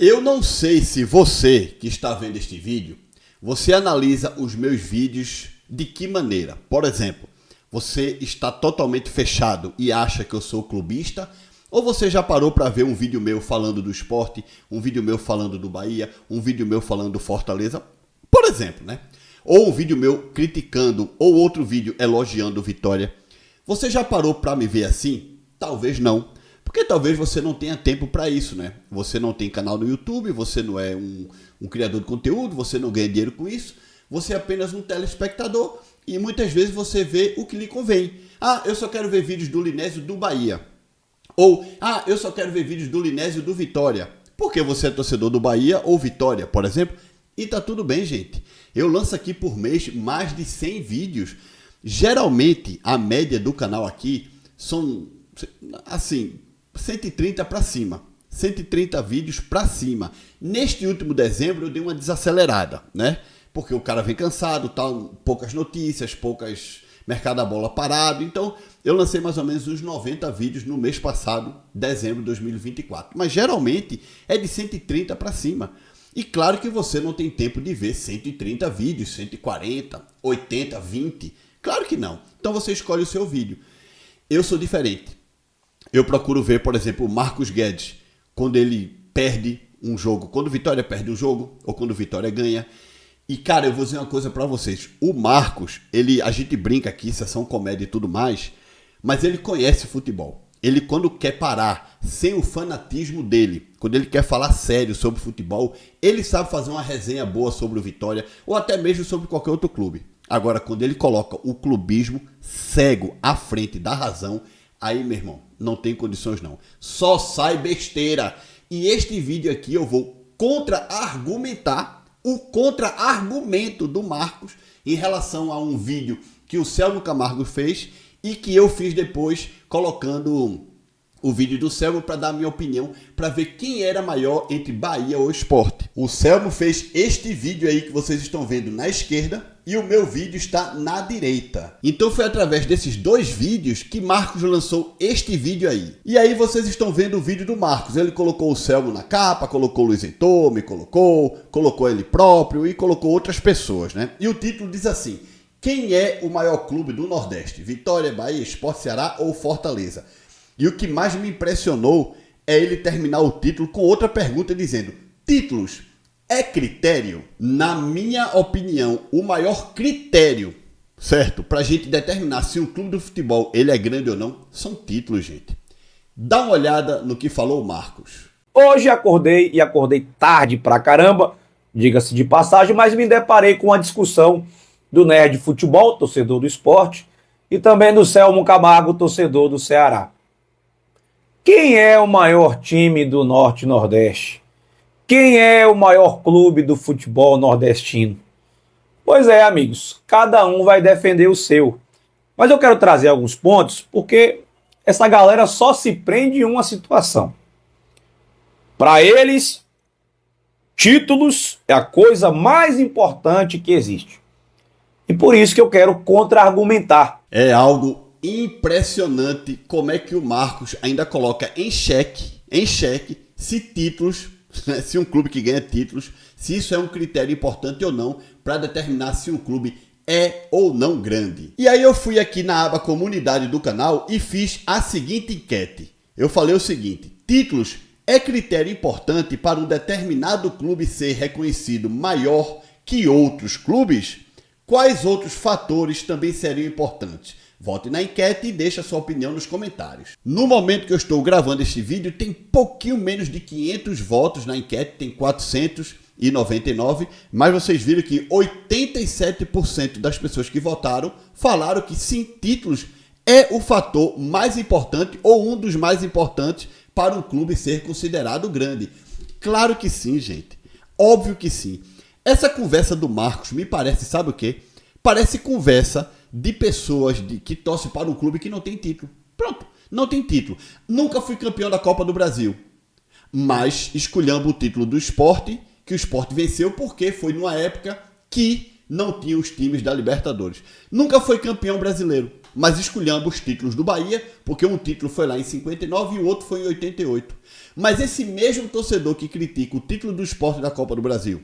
Eu não sei se você que está vendo este vídeo, você analisa os meus vídeos de que maneira. Por exemplo, você está totalmente fechado e acha que eu sou clubista? Ou você já parou para ver um vídeo meu falando do Sport, um vídeo meu falando do Bahia, um vídeo meu falando do Fortaleza? Por exemplo, né? Ou um vídeo meu criticando, ou outro vídeo elogiando o Vitória. Você já parou para me ver assim? Talvez não. Porque talvez você não tenha tempo para isso, né? Você não tem canal no YouTube, você não é um criador de conteúdo, você não ganha dinheiro com isso, você é apenas um telespectador e muitas vezes você vê o que lhe convém. Ah, eu só quero ver vídeos do Linésio do Bahia. Ou, eu só quero ver vídeos do Linésio do Vitória. Porque você é torcedor do Bahia ou Vitória, por exemplo. E tá tudo bem, gente. Eu lanço aqui por mês mais de 100 vídeos. Geralmente, a média do canal aqui são, assim, 130 para cima. 130 vídeos para cima. Neste último dezembro eu dei uma desacelerada, né? Porque o cara vem cansado, tal, poucas notícias, mercado da bola parado. Então eu lancei mais ou menos uns 90 vídeos no mês passado, dezembro de 2024. Mas geralmente é de 130 para cima. E claro que você não tem tempo de ver 130 vídeos, 140, 80, 20. Claro que não. Então você escolhe o seu vídeo. Eu sou diferente. Eu procuro ver, por exemplo, o Marcos Guedes, quando ele perde um jogo, quando o Vitória perde um jogo, ou quando o Vitória ganha. E, cara, eu vou dizer uma coisa pra vocês. O Marcos, a gente brinca aqui, sessão comédia e tudo mais, mas ele conhece futebol. Ele, quando quer parar, sem o fanatismo dele, quando ele quer falar sério sobre futebol, ele sabe fazer uma resenha boa sobre o Vitória, ou até mesmo sobre qualquer outro clube. Agora, quando ele coloca o clubismo cego à frente da razão, aí, meu irmão, não tem condições não. Só sai besteira. E este vídeo aqui eu vou contra-argumentar o contra-argumento do Marcos em relação a um vídeo que o Selmo Camargo fez e que eu fiz depois colocando o vídeo do Selmo para dar a minha opinião, para ver quem era maior entre Bahia ou Sport. O Selmo fez este vídeo aí que vocês estão vendo na esquerda e o meu vídeo está na direita. Então foi através desses dois vídeos que Marcos lançou este vídeo aí. E aí vocês estão vendo o vídeo do Marcos. Ele colocou o Selmo na capa, colocou o Luiz Heitor, me colocou ele próprio e colocou outras pessoas, né? E o título diz assim: quem é o maior clube do Nordeste? Vitória, Bahia, Sport, Ceará ou Fortaleza? E o que mais me impressionou é ele terminar o título com outra pergunta dizendo: títulos é critério? Na minha opinião, o maior critério, certo, pra gente determinar se um clube do futebol ele é grande ou não, são títulos, gente. Dá uma olhada no que falou o Marcos. Hoje acordei tarde pra caramba, diga-se de passagem, mas me deparei com a discussão do Nerd Futebol, torcedor do Sport, e também do Selmo Camargo, torcedor do Ceará. Quem é o maior time do Norte e Nordeste? Quem é o maior clube do futebol nordestino? Pois é, amigos, cada um vai defender o seu. Mas eu quero trazer alguns pontos, porque essa galera só se prende em uma situação. Para eles, títulos é a coisa mais importante que existe. E por isso que eu quero contra-argumentar. É algo impressionante como é que o Marcos ainda coloca em xeque se títulos, se um clube que ganha títulos, se isso é um critério importante ou não para determinar se um clube é ou não grande. E aí eu fui aqui na aba comunidade do canal e fiz a seguinte enquete. Eu falei o seguinte: títulos é critério importante para um determinado clube ser reconhecido maior que outros clubes? Quais outros fatores também seriam importantes? Vote na enquete e deixe a sua opinião nos comentários. No momento que eu estou gravando este vídeo, tem pouquinho menos de 500 votos na enquete, tem 499, mas vocês viram que 87% das pessoas que votaram falaram que sim, títulos é o fator mais importante ou um dos mais importantes para um clube ser considerado grande. Claro que sim, gente. Óbvio que sim. Essa conversa do Marcos me parece, sabe o quê? Parece conversa de pessoas que torcem para um clube que não tem título. Pronto, não tem título. Nunca fui campeão da Copa do Brasil, mas esculhamba o título do Sport, que o Sport venceu porque foi numa época que não tinha os times da Libertadores. Nunca foi campeão brasileiro. mas esculhamba os títulos do Bahia, porque um título foi lá em 59 e o outro foi em 88. Mas esse mesmo torcedor que critica o título do Sport da Copa do Brasil,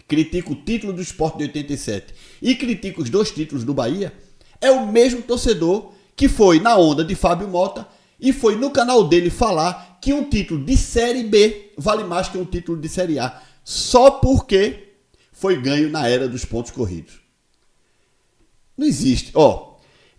critica o título do Sport de 87 e critica os 2 títulos do Bahia, é o mesmo torcedor que foi na onda de Fábio Mota e foi no canal dele falar que um título de Série B vale mais que um título de Série A, só porque foi ganho na era dos pontos corridos. Não existe.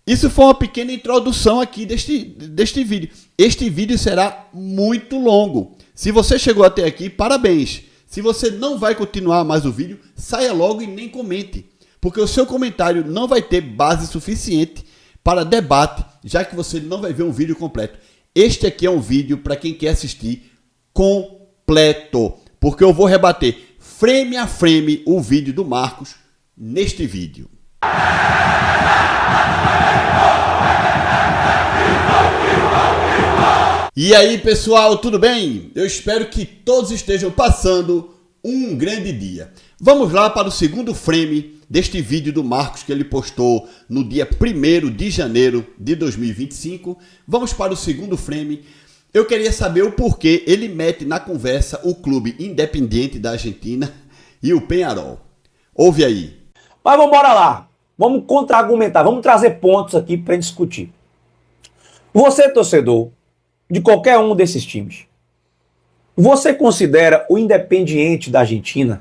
Isso foi uma pequena introdução aqui deste vídeo. Este vídeo será muito longo. Se você chegou até aqui, parabéns. Se você não vai continuar mais o vídeo, saia logo e nem comente, porque o seu comentário não vai ter base suficiente para debate, já que você não vai ver um vídeo completo. Este aqui é um vídeo para quem quer assistir completo, porque eu vou rebater frame a frame o vídeo do Marcos neste vídeo. E aí, pessoal, tudo bem? Eu espero que todos estejam passando um grande dia. Vamos lá para o segundo frame deste vídeo do Marcos que ele postou no dia 1º de janeiro de 2025. Vamos para o segundo frame. Eu queria saber o porquê ele mete na conversa o clube Independiente da Argentina e o Peñarol. Ouve aí. Mas vamos embora lá. Vamos contra-argumentar, vamos trazer pontos aqui para discutir. Você, torcedor de qualquer um desses times, você considera o Independiente da Argentina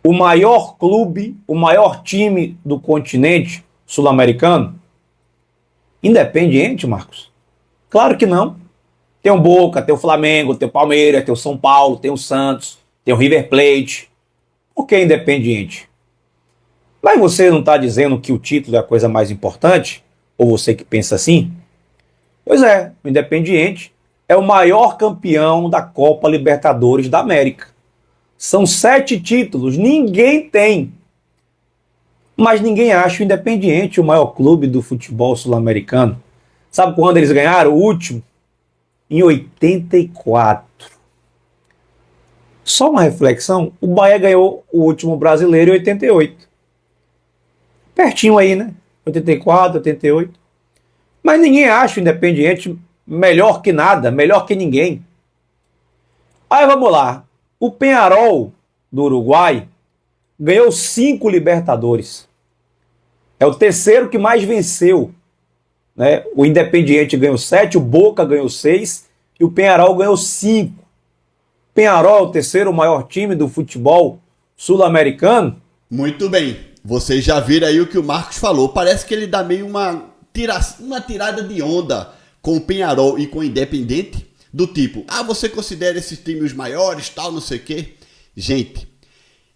o maior clube, o maior time do continente sul-americano? Independiente, Marcos? Claro que não. Tem o Boca, tem o Flamengo, tem o Palmeiras, tem o São Paulo, tem o Santos, tem o River Plate. Por que Independiente? Mas você não está dizendo que o título é a coisa mais importante? Ou você que pensa assim? Pois é, o Independiente é o maior campeão da Copa Libertadores da América. São 7 títulos, ninguém tem. Mas ninguém acha o Independiente o maior clube do futebol sul-americano. Sabe quando eles ganharam o último? Em 84. Só uma reflexão, o Bahia ganhou o último brasileiro em 88. Pertinho aí, né? 84, 88. Mas ninguém acha o Independiente melhor que nada, melhor que ninguém. Aí vamos lá. O Peñarol do Uruguai ganhou 5 Libertadores. É o terceiro que mais venceu, né? O Independiente ganhou 7, o Boca ganhou 6 e o Peñarol ganhou 5. O Peñarol é o terceiro maior time do futebol sul-americano. Muito bem. Vocês já viram aí o que o Marcos falou. Parece que ele dá meio uma tirada de onda com o Peñarol e com o Independiente, do tipo, você considera esses times os maiores, tal, não sei o quê. Gente,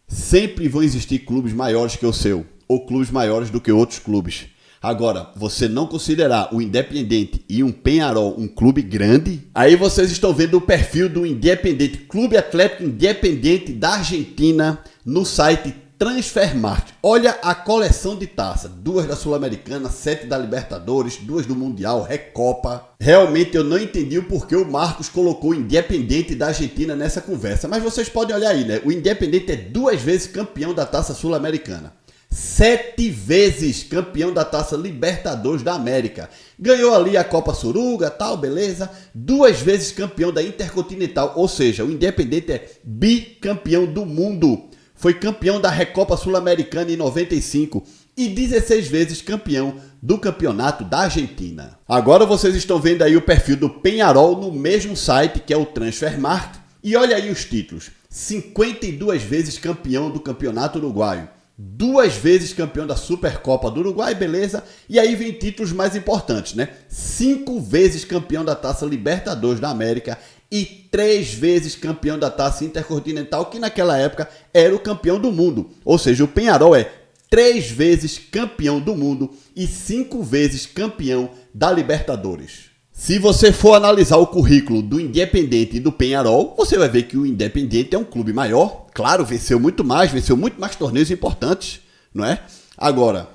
sempre vão existir clubes maiores que o seu, ou clubes maiores do que outros clubes. Agora, você não considerar o Independiente e um Peñarol um clube grande, aí vocês estão vendo o perfil do Independiente, Clube Atlético Independiente da Argentina, no site Transfermarkt. Olha a coleção de taças, 2 da Sul-Americana, 7 da Libertadores, 2 do Mundial, Recopa. Realmente eu não entendi o porquê o Marcos colocou o Independiente da Argentina nessa conversa, mas vocês podem olhar aí, né? O Independiente é 2 vezes campeão da Taça Sul-Americana, 7 vezes campeão da Taça Libertadores da América. Ganhou ali a Copa Suruga, tal, beleza. 2 vezes campeão da Intercontinental, ou seja, o Independiente é bicampeão do mundo. Foi campeão da Recopa Sul-Americana em 95 e 16 vezes campeão do Campeonato da Argentina. Agora vocês estão vendo aí o perfil do Peñarol no mesmo site, que é o Transfermarkt. E olha aí os títulos. 52 vezes campeão do Campeonato Uruguaio. 2 vezes campeão da Supercopa do Uruguai, beleza? E aí vem títulos mais importantes, né? 5 vezes campeão da Taça Libertadores da América e 3 vezes campeão da Taça Intercontinental, que naquela época era o campeão do mundo. Ou seja, o Peñarol é 3 vezes campeão do mundo e 5 vezes campeão da Libertadores. Se você for analisar o currículo do Independiente e do Peñarol, você vai ver que o Independiente é um clube maior. Claro, venceu muito mais torneios importantes, não é? Agora,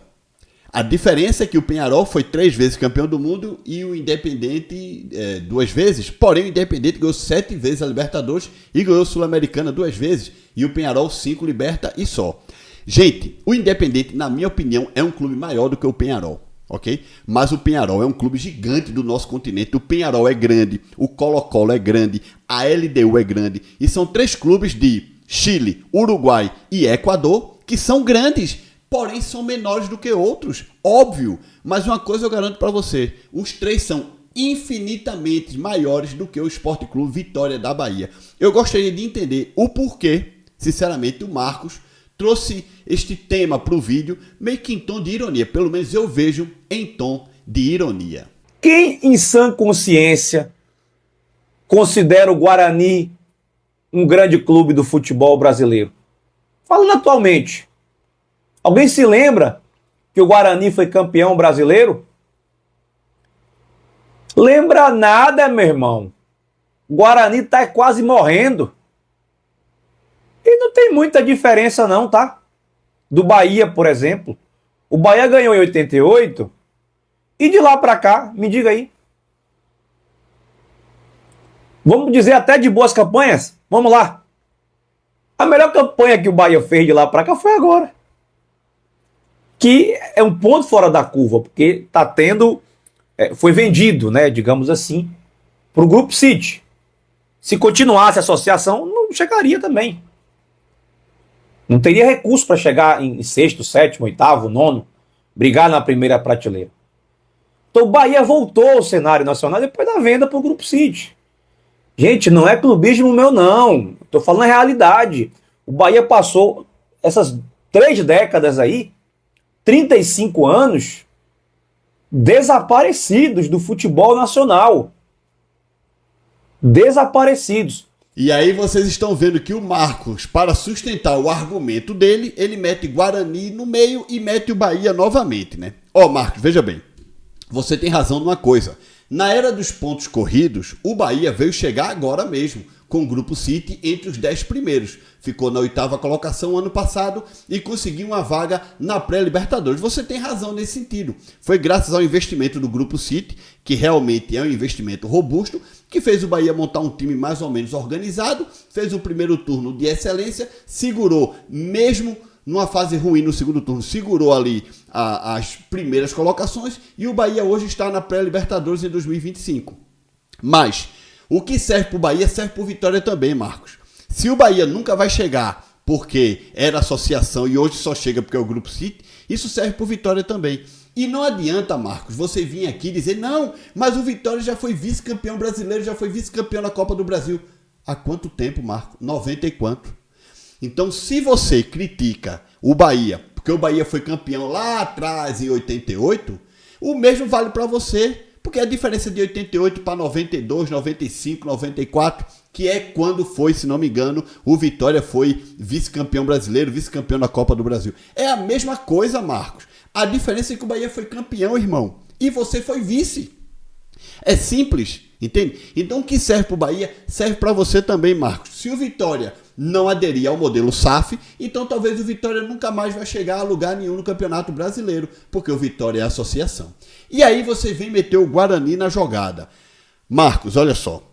a diferença é que o Peñarol foi 3 vezes campeão do mundo e o Independiente 2 vezes. Porém, o Independiente ganhou 7 vezes a Libertadores e ganhou a Sul-Americana 2 vezes. E o Peñarol 5 Liberta e só. Gente, o Independiente, na minha opinião, é um clube maior do que o Peñarol. ok? Mas o Peñarol é um clube gigante do nosso continente. O Peñarol é grande, o Colo-Colo é grande, a LDU é grande. E são 3 clubes de Chile, Uruguai e Equador que são grandes, porém são menores do que outros, óbvio. Mas uma coisa eu garanto para você, os 3 são infinitamente maiores do que o Sport Clube Vitória da Bahia. Eu gostaria de entender o porquê, sinceramente, o Marcos trouxe este tema para o vídeo meio que em tom de ironia. Pelo menos eu vejo em tom de ironia. Quem em sã consciência considera o Guarani um grande clube do futebol brasileiro? Falando atualmente, alguém se lembra que o Guarani foi campeão brasileiro? Lembra nada, meu irmão. O Guarani tá quase morrendo. E não tem muita diferença não, tá? Do Bahia, por exemplo. O Bahia ganhou em 88. E de lá pra cá, me diga aí. Vamos dizer até de boas campanhas? Vamos lá. A melhor campanha que o Bahia fez de lá pra cá foi agora. Que é um ponto fora da curva, porque tá tendo... foi vendido, né, digamos assim, pro Grupo City. Se continuasse a associação, não chegaria também. Não teria recurso para chegar em 6º, 7º, 8º, 9º, brigar na primeira prateleira. Então o Bahia voltou ao cenário nacional depois da venda para o Grupo City. Gente, não é clubismo meu não, estou falando a realidade. O Bahia passou essas 3 décadas aí, 35 anos, desaparecidos do futebol nacional. Desaparecidos. E aí vocês estão vendo que o Marcos, para sustentar o argumento dele, ele mete Guarani no meio e mete o Bahia novamente, né? Ó, Marcos, veja bem, você tem razão numa coisa. Na era dos pontos corridos, o Bahia veio chegar agora mesmo, com o Grupo City entre os 10 primeiros. Ficou na 8ª colocação ano passado e conseguiu uma vaga na pré-Libertadores. Você tem razão nesse sentido. Foi graças ao investimento do Grupo City, que realmente é um investimento robusto, que fez o Bahia montar um time mais ou menos organizado, fez o primeiro turno de excelência, segurou, mesmo numa fase ruim no segundo turno, segurou ali as primeiras colocações e o Bahia hoje está na pré-Libertadores em 2025. Mas o que serve para o Bahia serve para o Vitória também, Marcos. Se o Bahia nunca vai chegar porque era associação e hoje só chega porque é o Grupo City, isso serve para o Vitória também. E não adianta, Marcos, você vir aqui dizer, não, mas o Vitória já foi vice-campeão brasileiro, já foi vice-campeão na Copa do Brasil. Há quanto tempo, Marcos? 90 e quanto? Então, se você critica o Bahia, porque o Bahia foi campeão lá atrás, em 88, o mesmo vale para você, porque a diferença de 88 para 92, 95, 94, que é quando foi, se não me engano, o Vitória foi vice-campeão brasileiro, vice-campeão na Copa do Brasil. É a mesma coisa, Marcos. A diferença é que o Bahia foi campeão, irmão, e você foi vice. É simples, entende? Então o que serve para o Bahia serve para você também, Marcos. Se o Vitória não aderir ao modelo SAF, então talvez o Vitória nunca mais vai chegar a lugar nenhum no Campeonato Brasileiro, porque o Vitória é a associação. E aí você vem meter o Guarani na jogada. Marcos, olha só.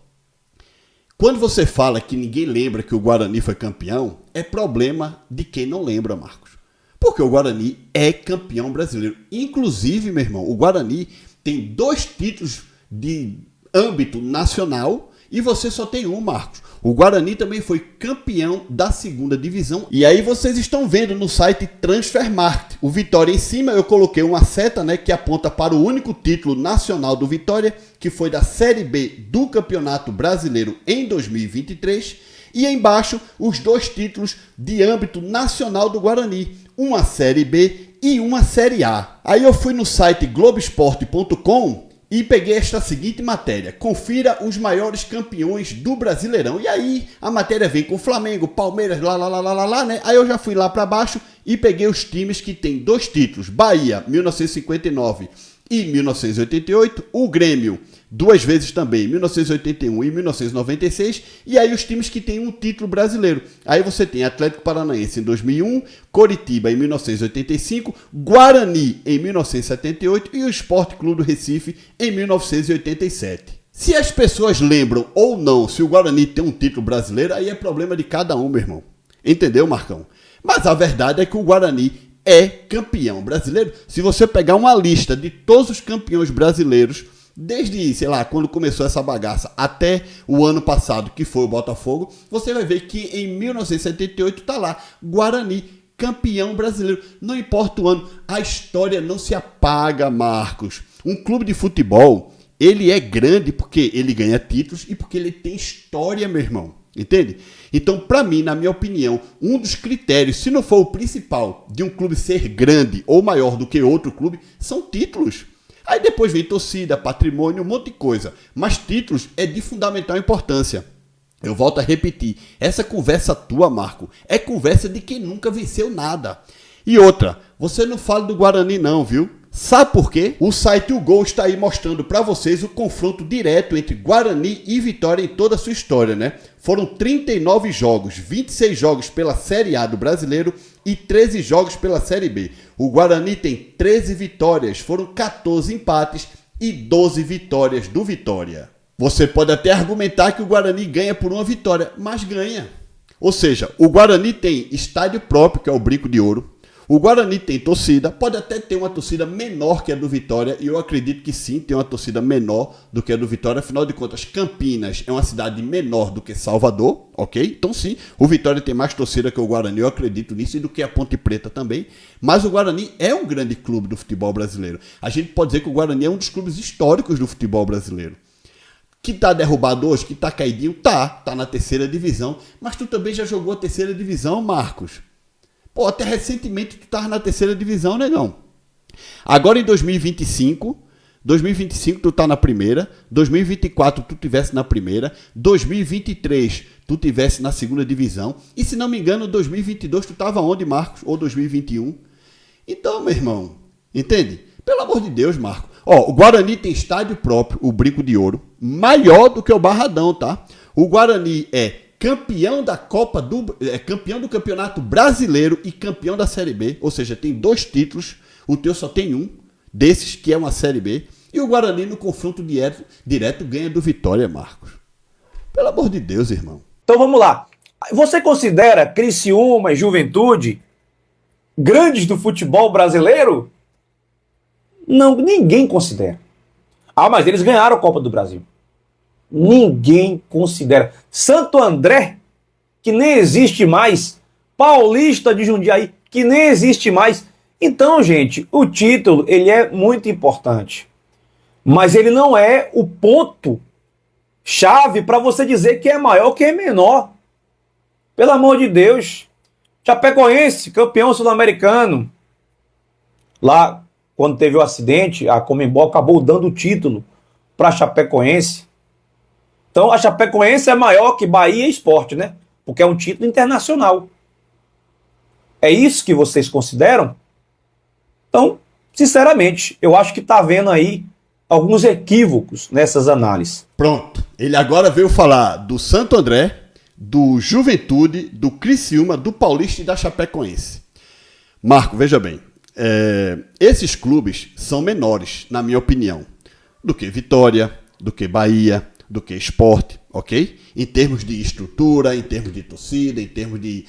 Quando você fala que ninguém lembra que o Guarani foi campeão, é problema de quem não lembra, Marcos. Porque o Guarani é campeão brasileiro. Inclusive, meu irmão, o Guarani tem 2 títulos de âmbito nacional e você só tem um, Marcos. O Guarani também foi campeão da 2ª divisão. E aí vocês estão vendo no site Transfermarkt. O Vitória em cima eu coloquei uma seta, né, que aponta para o único título nacional do Vitória, que foi da Série B do Campeonato Brasileiro em 2023. E embaixo os 2 títulos de âmbito nacional do Guarani. Uma Série B e uma Série A. Aí eu fui no site Globoesporte.com e peguei esta seguinte matéria. Confira os maiores campeões do Brasileirão. E aí a matéria vem com Flamengo, Palmeiras, né? Aí eu já fui lá para baixo e peguei os times que tem 2 títulos. Bahia, 1959 e 1988. O Grêmio, 2 vezes também, 1981 e 1996. E aí os times que tem um título brasileiro. Aí você tem Atlético Paranaense em 2001, Coritiba em 1985, Guarani em 1978 e o Sport Clube do Recife em 1987. Se as pessoas lembram ou não se o Guarani tem um título brasileiro, aí é problema de cada um, meu irmão. Entendeu, Marcão? Mas a verdade é que o Guarani é campeão brasileiro. Se você pegar uma lista de todos os campeões brasileiros, desde, sei lá, quando começou essa bagaça até o ano passado, que foi o Botafogo, você vai ver que em 1978 tá lá, Guarani, campeão brasileiro. Não importa o ano, a história não se apaga, Marcos. Um clube de futebol, ele é grande porque ele ganha títulos e porque ele tem história, meu irmão. Entende? Então, para mim, na minha opinião, um dos critérios, se não for o principal, de um clube ser grande ou maior do que outro clube, são títulos. Aí depois vem torcida, patrimônio, um monte de coisa. Mas títulos é de fundamental importância. Eu volto a repetir, essa conversa tua, Marco, é conversa de quem nunca venceu nada. E outra, você não fala do Guarani não, viu? Sabe por quê? O site O Gol está aí mostrando para vocês o confronto direto entre Guarani e Vitória em toda a sua história, né? Foram 39 jogos, 26 jogos pela Série A do Brasileiro e 13 jogos pela Série B. O Guarani tem 13 vitórias, foram 14 empates e 12 vitórias do Vitória. Você pode até argumentar que o Guarani ganha por uma vitória, mas ganha. Ou seja, o Guarani tem estádio próprio, que é o Brinco de Ouro. O Guarani tem torcida, pode até ter uma torcida menor que a do Vitória, e eu acredito que sim, tem uma torcida menor do que a do Vitória. Afinal de contas, Campinas é uma cidade menor do que Salvador, ok? Então sim, o Vitória tem mais torcida que o Guarani, eu acredito nisso, e do que a Ponte Preta também. Mas o Guarani é um grande clube do futebol brasileiro. A gente pode dizer que o Guarani é um dos clubes históricos do futebol brasileiro. Que tá derrubado hoje, que tá caidinho, tá na terceira divisão, mas tu também já jogou a terceira divisão, Marcos. Pô, até recentemente tu tava na terceira divisão, negão. Agora em 2025 tu tá na primeira, 2024 tu tivesse na primeira, 2023 tu tivesse na segunda divisão, e se não me engano, 2022 tu tava onde, Marcos? Ou 2021? Então, meu irmão, entende? Pelo amor de Deus, Marco. Ó, o Guarani tem estádio próprio, o Brinco de Ouro, maior do que o Barradão, tá? O Guarani é campeão da campeão do Campeonato Brasileiro e campeão da Série B, ou seja, tem 2 títulos, o teu só tem um desses, que é uma Série B, e o Guarani no confronto direto ganha do Vitória, Marcos. Pelo amor de Deus, irmão. Então vamos lá. Você considera Criciúma e Juventude grandes do futebol brasileiro? Não, ninguém considera. Ah, mas eles ganharam a Copa do Brasil. Ninguém considera. Santo André, que nem existe mais. Paulista de Jundiaí, que nem existe mais. Então, gente, o título, ele é muito importante. Mas ele não é o ponto chave para você dizer que é maior ou que é menor. Pelo amor de Deus. Chapecoense, campeão sul-americano. Lá, quando teve o acidente, a Conmebol acabou dando o título para a Chapecoense. Então a Chapecoense é maior que Bahia e Sport, né? Porque é um título internacional. É isso que vocês consideram? Então, sinceramente, eu acho que está havendo aí alguns equívocos nessas análises. Pronto. Ele agora veio falar do Santo André, do Juventude, do Criciúma, do Paulista e da Chapecoense. Marco, veja bem. Esses clubes são menores, na minha opinião, do que Vitória, do que Bahia, do que Sport, ok? Em termos de estrutura, em termos de torcida, em termos de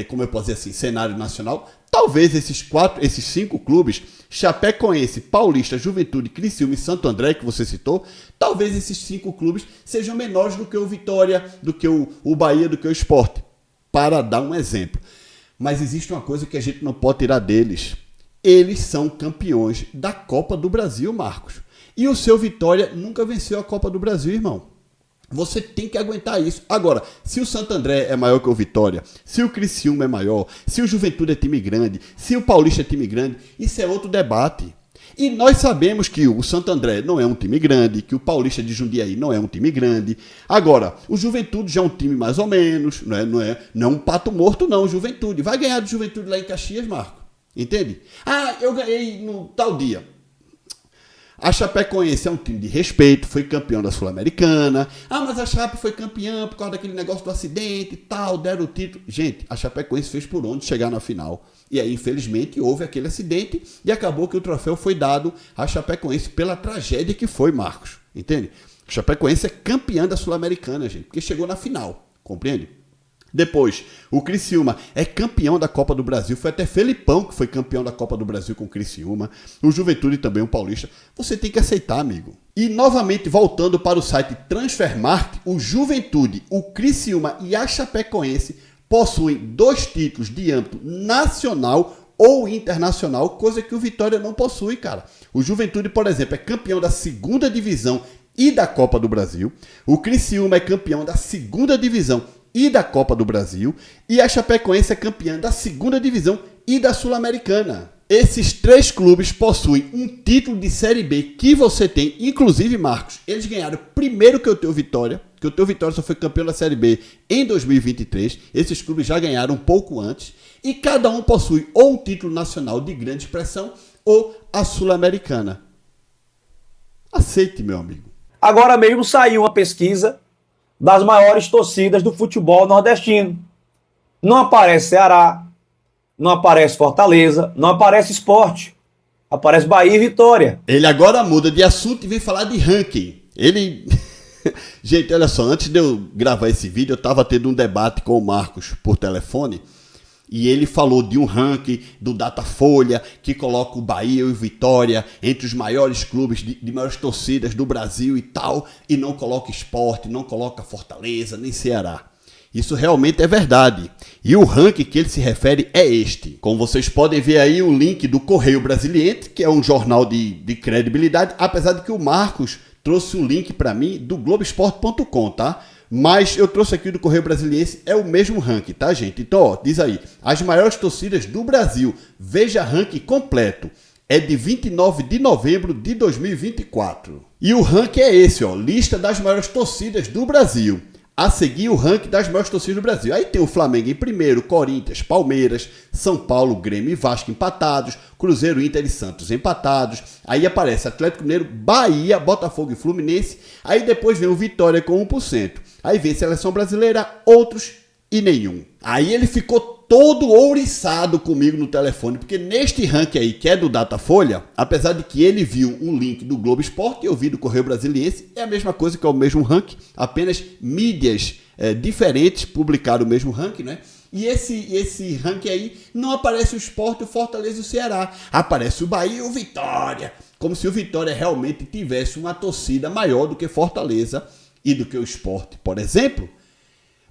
como eu posso dizer assim, cenário nacional, talvez esses 5 clubes, Chapecoense, Paulista, Juventude, Criciúma e Santo André, que você citou, talvez esses 5 clubes sejam menores do que o Vitória, do que o Bahia, do que o Sport, para dar um exemplo. Mas existe uma coisa que a gente não pode tirar deles. Eles são campeões da Copa do Brasil, Marcos. E o seu Vitória nunca venceu a Copa do Brasil, irmão. Você tem que aguentar isso. Agora, se o Santo André é maior que o Vitória, se o Criciúma é maior, se o Juventude é time grande, se o Paulista é time grande, isso é outro debate. E nós sabemos que o Santo André não é um time grande, que o Paulista de Jundiaí não é um time grande. Agora, o Juventude já é um time mais ou menos, não é um pato morto não, o Juventude. Vai ganhar do Juventude lá em Caxias, Marco. Entende? Ah, eu ganhei no tal dia. A Chapecoense é um time de respeito, foi campeão da Sul-Americana. Ah, mas a Chape foi campeã por causa daquele negócio do acidente e tal, deram o título. Gente, a Chapecoense fez por onde chegar na final. E aí, infelizmente, houve aquele acidente e acabou que o troféu foi dado à Chapecoense pela tragédia que foi, Marcos. Entende? A Chapecoense é campeã da Sul-Americana, gente, porque chegou na final, compreende? Depois, o Criciúma é campeão da Copa do Brasil. Foi até Felipão que foi campeão da Copa do Brasil com o Criciúma. O Juventude também, o Paulista. Você tem que aceitar, amigo. E novamente, voltando para o site Transfermarkt, o Juventude, o Criciúma e a Chapecoense possuem 2 títulos de âmbito nacional ou internacional, coisa que o Vitória não possui, cara. O Juventude, por exemplo, é campeão da 2ª divisão e da Copa do Brasil. O Criciúma é campeão da 2ª divisão e da Copa do Brasil, e a Chapecoense é campeã da 2ª divisão e da Sul-Americana. Esses 3 clubes possuem um título de Série B que você tem, inclusive, Marcos, eles ganharam primeiro que o teu Vitória, que o teu Vitória só foi campeão da Série B em 2023, esses clubes já ganharam um pouco antes, e cada um possui ou um título nacional de grande expressão ou a Sul-Americana. Aceite, meu amigo. Agora mesmo saiu uma pesquisa das maiores torcidas do futebol nordestino. Não aparece Ceará, não aparece Fortaleza, não aparece Sport. Aparece Bahia e Vitória. Ele agora muda de assunto e vem falar de ranking. Ele... Gente, olha só, antes de eu gravar esse vídeo, eu estava tendo um debate com o Marcos por telefone, e ele falou de um ranking do Datafolha que coloca o Bahia e o Vitória entre os maiores clubes de maiores torcidas do Brasil e tal, e não coloca Sport, não coloca Fortaleza, nem Ceará. Isso realmente é verdade. E o ranking que ele se refere é este. Como vocês podem ver aí o link do Correio Brasiliense, que é um jornal de credibilidade, apesar de que o Marcos trouxe um link para mim do Globoesporte.com, tá? Mas eu trouxe aqui do Correio Brasiliense, é o mesmo ranking, tá, gente? Então, ó, diz aí, as maiores torcidas do Brasil, veja ranking completo. É de 29 de novembro de 2024. E o ranking é esse, ó, lista das maiores torcidas do Brasil. A seguir o ranking das maiores torcidas do Brasil. Aí tem o Flamengo em primeiro, Corinthians, Palmeiras, São Paulo, Grêmio e Vasco empatados, Cruzeiro, Inter e Santos empatados. Aí aparece Atlético Mineiro, Bahia, Botafogo e Fluminense. Aí depois vem o Vitória com 1%. Aí vem Seleção Brasileira, outros e nenhum. Aí ele ficou todo ouriçado comigo no telefone, porque neste ranking aí, que é do Datafolha, apesar de que ele viu um link do Globo Esporte e eu vi do Correio Brasiliense, é a mesma coisa, que é o mesmo ranking, apenas mídias diferentes publicaram o mesmo ranking, né? E esse ranking aí não aparece o Sport, o Fortaleza e o Ceará. Aparece o Bahia e o Vitória, como se o Vitória realmente tivesse uma torcida maior do que Fortaleza e do que o Sport, por exemplo.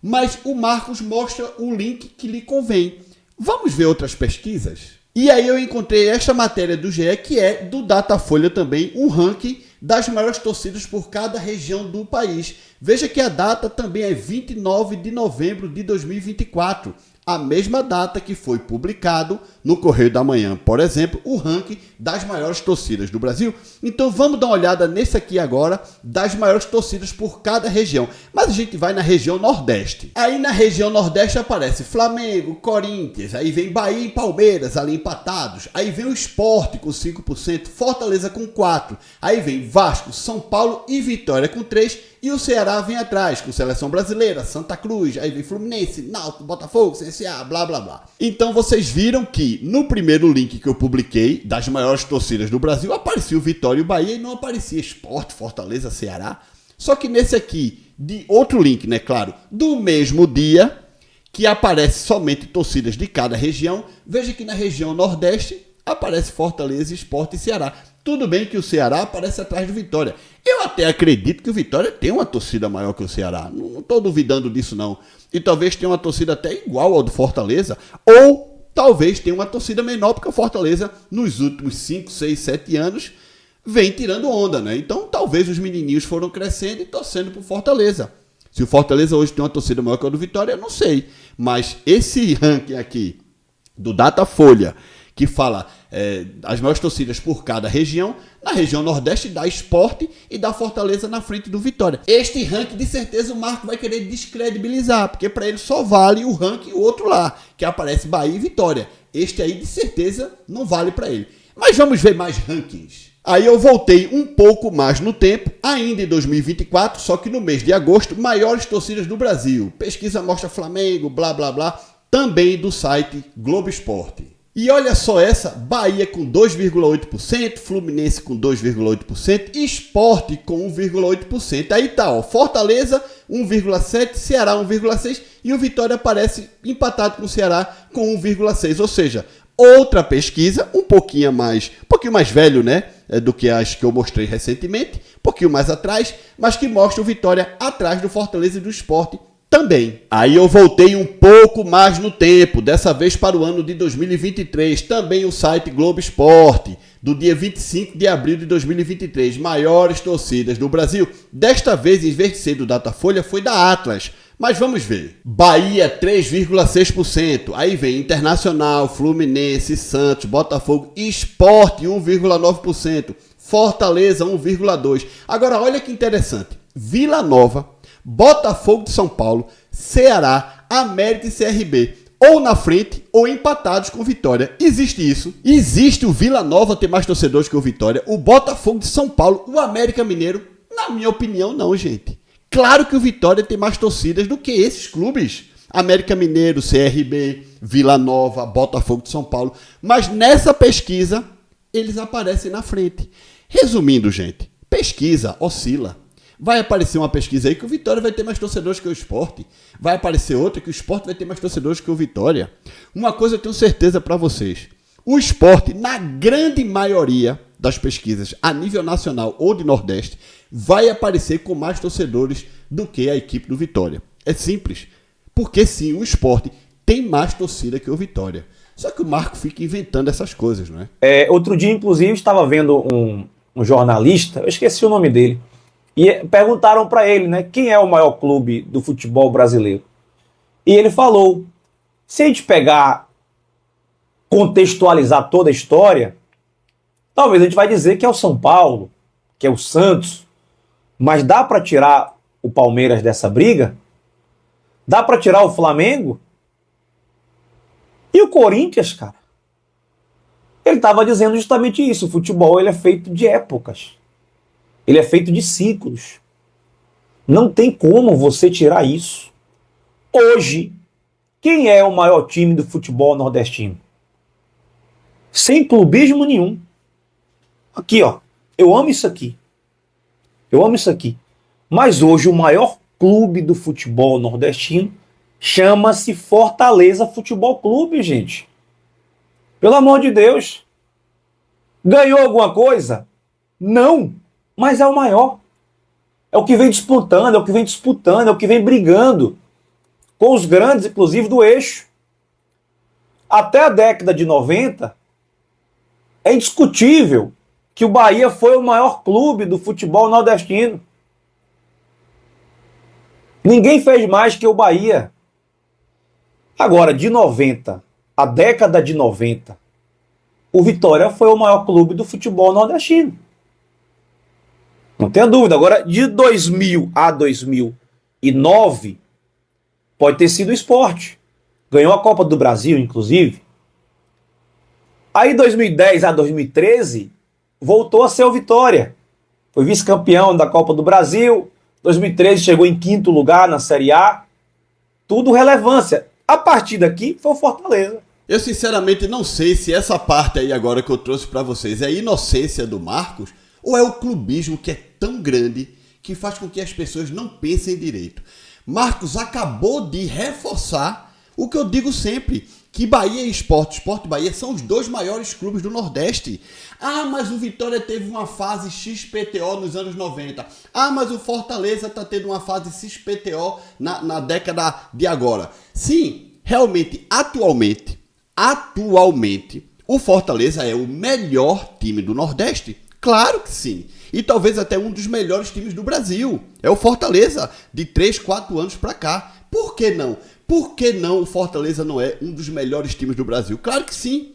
Mas o Marcos mostra o link que lhe convém. Vamos ver outras pesquisas? E aí eu encontrei esta matéria do GE, que é do Datafolha também, um ranking das maiores torcidas por cada região do país. Veja que a data também é 29 de novembro de 2024. A mesma data que foi publicado no Correio da Manhã, por exemplo, o ranking das maiores torcidas do Brasil. Então vamos dar uma olhada nesse aqui agora, das maiores torcidas por cada região. Mas a gente vai na região Nordeste. Aí na região Nordeste aparece Flamengo, Corinthians, aí vem Bahia e Palmeiras ali empatados. Aí vem o Sport com 5%, Fortaleza com 4%. Aí vem Vasco, São Paulo e Vitória com 3%. E o Ceará vem atrás, com Seleção Brasileira, Santa Cruz, aí vem Fluminense, Náutico, Botafogo, CSA, blá, blá, blá. Então vocês viram que no primeiro link que eu publiquei, das maiores torcidas do Brasil, aparecia o Vitória e o Bahia e não aparecia Sport, Fortaleza, Ceará. Só que nesse aqui, de outro link, né, claro, do mesmo dia, que aparece somente torcidas de cada região, veja que na região Nordeste aparece Fortaleza, Sport e Ceará. Tudo bem que o Ceará aparece atrás do Vitória. Eu até acredito que o Vitória tem uma torcida maior que o Ceará. Não estou duvidando disso, não. E talvez tenha uma torcida até igual ao do Fortaleza. Ou talvez tenha uma torcida menor, porque o Fortaleza, nos últimos 5, 6, 7 anos, vem tirando onda, né? Então, talvez os menininhos foram crescendo e torcendo pro Fortaleza. Se o Fortaleza hoje tem uma torcida maior que a do Vitória, eu não sei. Mas esse ranking aqui, do Datafolha, que fala as maiores torcidas por cada região, na região Nordeste dá Sport e dá Fortaleza na frente do Vitória. Este ranking, de certeza, o Marco vai querer descredibilizar, porque para ele só vale o ranking o outro lá, que aparece Bahia e Vitória. Este aí, de certeza, não vale para ele. Mas vamos ver mais rankings. Aí eu voltei um pouco mais no tempo, ainda em 2024, só que no mês de agosto, maiores torcidas do Brasil. Pesquisa mostra Flamengo, blá, blá, blá, também do site Globo Esporte. E olha só essa, Bahia com 2,8%, Fluminense com 2,8%, Sport com 1,8%. Aí tá, ó, Fortaleza 1,7%, Ceará 1,6% e o Vitória aparece empatado com o Ceará com 1,6%. Ou seja, outra pesquisa, um pouquinho mais velho, né, do que as que eu mostrei recentemente, um pouquinho mais atrás, mas que mostra o Vitória atrás do Fortaleza e do Sport também. Aí eu voltei um pouco mais no tempo, dessa vez para o ano de 2023, também o site Globo Esporte, do dia 25 de abril de 2023, maiores torcidas do Brasil. Desta vez, em vez de ser do Datafolha, foi da Atlas. Mas vamos ver. Bahia 3,6%, aí vem Internacional, Fluminense, Santos, Botafogo, Sport 1,9%, Fortaleza 1,2%. Agora olha que interessante, Vila Nova, Botafogo de São Paulo, Ceará, América e CRB, ou na frente ou empatados com Vitória. Existe isso? Existe o Vila Nova ter mais torcedores que o Vitória, o Botafogo de São Paulo, o América Mineiro? Na minha opinião, não, gente. Claro que o Vitória tem mais torcidas do que esses clubes. América Mineiro, CRB, Vila Nova, Botafogo de São Paulo. Mas nessa pesquisa, eles aparecem na frente. Resumindo, gente, pesquisa oscila. Vai aparecer uma pesquisa aí que o Vitória vai ter mais torcedores que o Sport. Vai aparecer outra que o Sport vai ter mais torcedores que o Vitória. Uma coisa eu tenho certeza para vocês. O Sport, na grande maioria das pesquisas a nível nacional ou de Nordeste, vai aparecer com mais torcedores do que a equipe do Vitória. É simples. Porque sim, o Sport tem mais torcida que o Vitória. Só que o Marco fica inventando essas coisas, não é? Outro dia, inclusive, estava vendo um jornalista, eu esqueci o nome dele, e perguntaram para ele, né, quem é o maior clube do futebol brasileiro. E ele falou, se a gente contextualizar toda a história, talvez a gente vai dizer que é o São Paulo, que é o Santos, mas dá para tirar o Palmeiras dessa briga? Dá para tirar o Flamengo? E o Corinthians, cara? Ele estava dizendo justamente isso, o futebol ele é feito de épocas. Ele é feito de ciclos. Não tem como você tirar isso. Hoje, quem é o maior time do futebol nordestino? Sem clubismo nenhum. Aqui, ó. Eu amo isso aqui. Eu amo isso aqui. Mas hoje o maior clube do futebol nordestino chama-se Fortaleza Futebol Clube, gente. Pelo amor de Deus. Ganhou alguma coisa? Não. Mas é o maior. É o que vem disputando, é o que vem disputando, é o que vem brigando com os grandes, inclusive do eixo. Até a década de 90, é indiscutível que o Bahia foi o maior clube do futebol nordestino. Ninguém fez mais que o Bahia. Agora, de 90, a década de 90, o Vitória foi o maior clube do futebol nordestino. Não tenha dúvida. Agora, de 2000 a 2009, pode ter sido o Sport. Ganhou a Copa do Brasil, inclusive. Aí, 2010 a 2013, voltou a ser o Vitória. Foi vice-campeão da Copa do Brasil. 2013 chegou em 5º lugar na Série A. Tudo relevância. A partir daqui, foi o Fortaleza. Eu sinceramente não sei se essa parte aí agora que eu trouxe para vocês é a inocência do Marcos ou é o clubismo que é tão grande que faz com que as pessoas não pensem direito. Marcos acabou de reforçar o que eu digo sempre, que Bahia e Sport e Bahia são os dois maiores clubes do Nordeste. Ah, mas o Vitória teve uma fase XPTO nos anos 90. Ah, mas o Fortaleza está tendo uma fase XPTO na década de agora. Sim, realmente, atualmente, o Fortaleza é o melhor time do Nordeste. Claro que sim. E talvez até um dos melhores times do Brasil. É o Fortaleza, de 3, 4 anos para cá. Por que não? Por que não o Fortaleza não é um dos melhores times do Brasil? Claro que sim.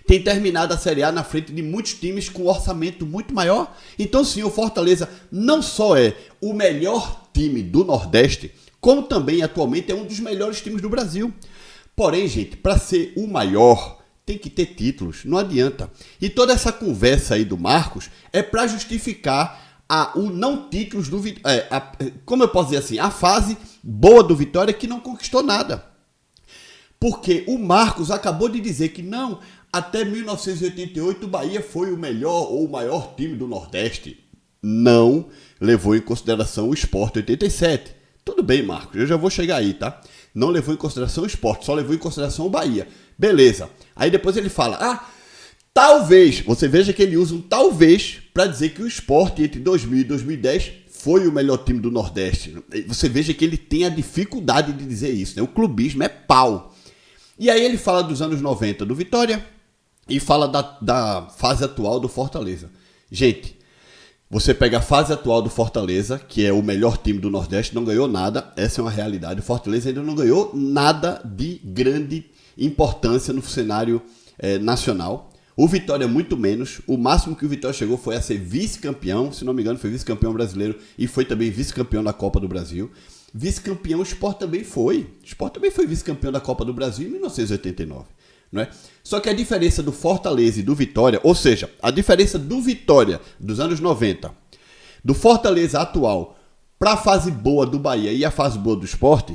Tem terminado a Série A na frente de muitos times com um orçamento muito maior. Então sim, o Fortaleza não só é o melhor time do Nordeste, como também atualmente é um dos melhores times do Brasil. Porém, gente, para ser o maior, tem que ter títulos, não adianta. E toda essa conversa aí do Marcos é para justificar o não títulos do como eu posso dizer assim, a fase boa do Vitória que não conquistou nada. Porque o Marcos acabou de dizer que não, até 1988 o Bahia foi o melhor ou o maior time do Nordeste. Não levou em consideração o Sport 87. Tudo bem, Marcos, eu já vou chegar aí, tá? Não levou em consideração o Sport, só levou em consideração o Bahia. Beleza. Aí depois ele fala, talvez, você veja que ele usa um talvez para dizer que o Sport entre 2000 e 2010 foi o melhor time do Nordeste. Você veja que ele tem a dificuldade de dizer isso, né? O clubismo é pau. E aí ele fala dos anos 90 do Vitória e fala da fase atual do Fortaleza. Gente, você pega a fase atual do Fortaleza, que é o melhor time do Nordeste, não ganhou nada, essa é uma realidade. O Fortaleza ainda não ganhou nada de grande importância no cenário nacional. O Vitória muito menos, o máximo que o Vitória chegou foi a ser vice-campeão, se não me engano foi vice-campeão brasileiro e foi também vice-campeão da Copa do Brasil. Vice-campeão o Sport também foi. O Sport também foi vice-campeão da Copa do Brasil em 1989. Não é? Só que a diferença do Fortaleza e do Vitória, ou seja, a diferença do Vitória dos anos 90, do Fortaleza atual, para a fase boa do Bahia e a fase boa do Sport,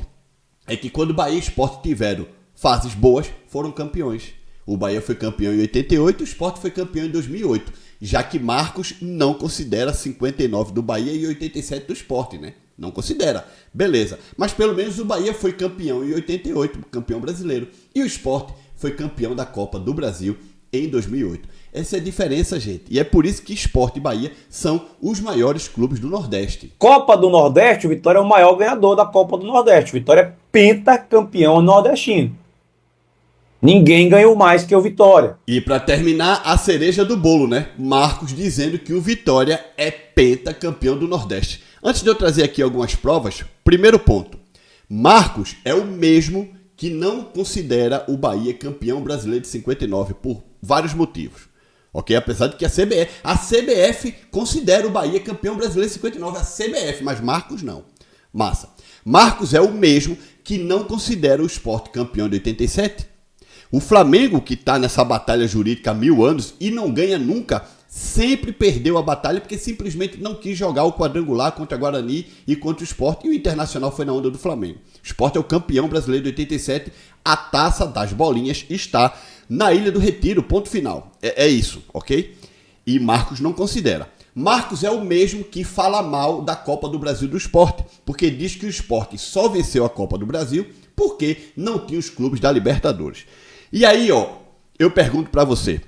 é que quando Bahia e Sport tiveram fases boas, foram campeões. O Bahia foi campeão em 88, o Sport foi campeão em 2008, já que Marcos não considera 59 do Bahia e 87 do Sport, né? Não considera. Beleza. Mas pelo menos o Bahia foi campeão em 88, campeão brasileiro. E o Sport foi campeão da Copa do Brasil em 2008. Essa é a diferença, gente. E é por isso que Sport e Bahia são os maiores clubes do Nordeste. Copa do Nordeste, o Vitória é o maior ganhador da Copa do Nordeste. O Vitória é pentacampeão nordestino. Ninguém ganhou mais que o Vitória. E para terminar, a cereja do bolo, né? Marcos dizendo que o Vitória é pentacampeão do Nordeste. Antes de eu trazer aqui algumas provas, primeiro ponto. Marcos é o mesmo que não considera o Bahia campeão brasileiro de 59 por vários motivos. Ok? Apesar de que a CBF considera o Bahia campeão brasileiro de 59, a CBF, mas Marcos não. Massa. Marcos é o mesmo que não considera o Sport campeão de 87. O Flamengo, que está nessa batalha jurídica há 1000 anos e não ganha nunca, sempre perdeu a batalha porque simplesmente não quis jogar o quadrangular contra a Guarani e contra o Sport, e o Internacional foi na onda do Flamengo. O Sport é o campeão brasileiro de 87, a taça das bolinhas está na Ilha do Retiro, ponto final. É isso, ok? E Marcos não considera. Marcos é o mesmo que fala mal da Copa do Brasil do Sport, porque diz que o Sport só venceu a Copa do Brasil porque não tinha os clubes da Libertadores. E aí, eu pergunto pra você,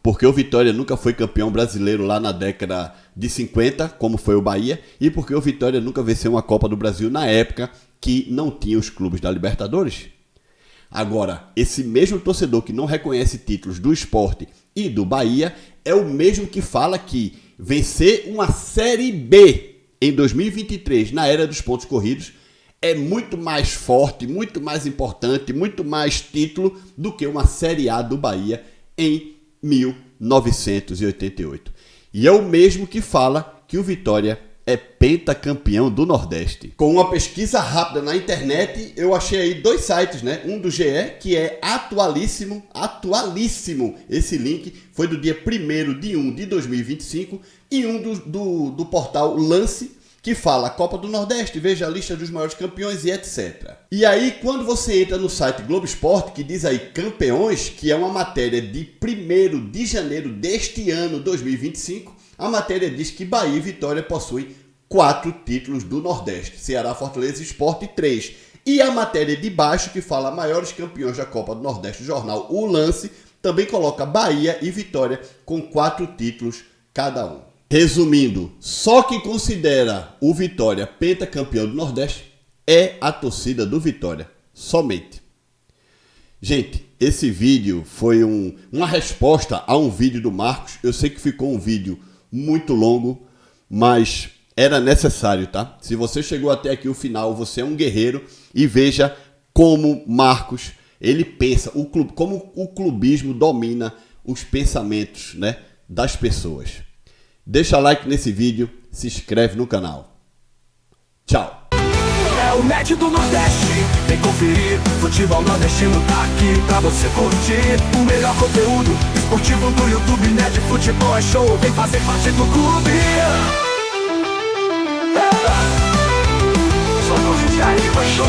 porque o Vitória nunca foi campeão brasileiro lá na década de 50, como foi o Bahia, e porque o Vitória nunca venceu uma Copa do Brasil na época que não tinha os clubes da Libertadores? Agora, esse mesmo torcedor que não reconhece títulos do Sport e do Bahia é o mesmo que fala que vencer uma Série B em 2023, na era dos pontos corridos, é muito mais forte, muito mais importante, muito mais título do que uma Série A do Bahia em 1988. E é o mesmo que fala que o Vitória é pentacampeão do Nordeste. Com uma pesquisa rápida na internet, eu achei aí 2 sites, né? Um do GE, que é atualíssimo. Esse link foi do dia 1º de 1 de 2025. E um do portal Lance, que fala Copa do Nordeste, veja a lista dos maiores campeões e etc. E aí, quando você entra no site Globo Esporte, que diz aí campeões, que é uma matéria de 1º de janeiro deste ano, 2025, a matéria diz que Bahia e Vitória possuem 4 títulos do Nordeste. Ceará, Fortaleza e Sport 3. E a matéria de baixo, que fala maiores campeões da Copa do Nordeste, o jornal O Lance, também coloca Bahia e Vitória com 4 títulos cada um. Resumindo, só quem considera o Vitória pentacampeão do Nordeste é a torcida do Vitória, somente. Gente, esse vídeo foi uma resposta a um vídeo do Marcos. Eu sei que ficou um vídeo muito longo, mas era necessário, tá? Se você chegou até aqui o final, você é um guerreiro, e veja como Marcos, ele pensa, como o clubismo domina os pensamentos, né, das pessoas. Deixa like nesse vídeo, se inscreve no canal. Tchau! É o Net do Nordeste, vem conferir. Futebol nordestino tá aqui pra você curtir. O melhor conteúdo esportivo do YouTube. Net Futebol é show, vem fazer parte do clube. Só não se arriba, show.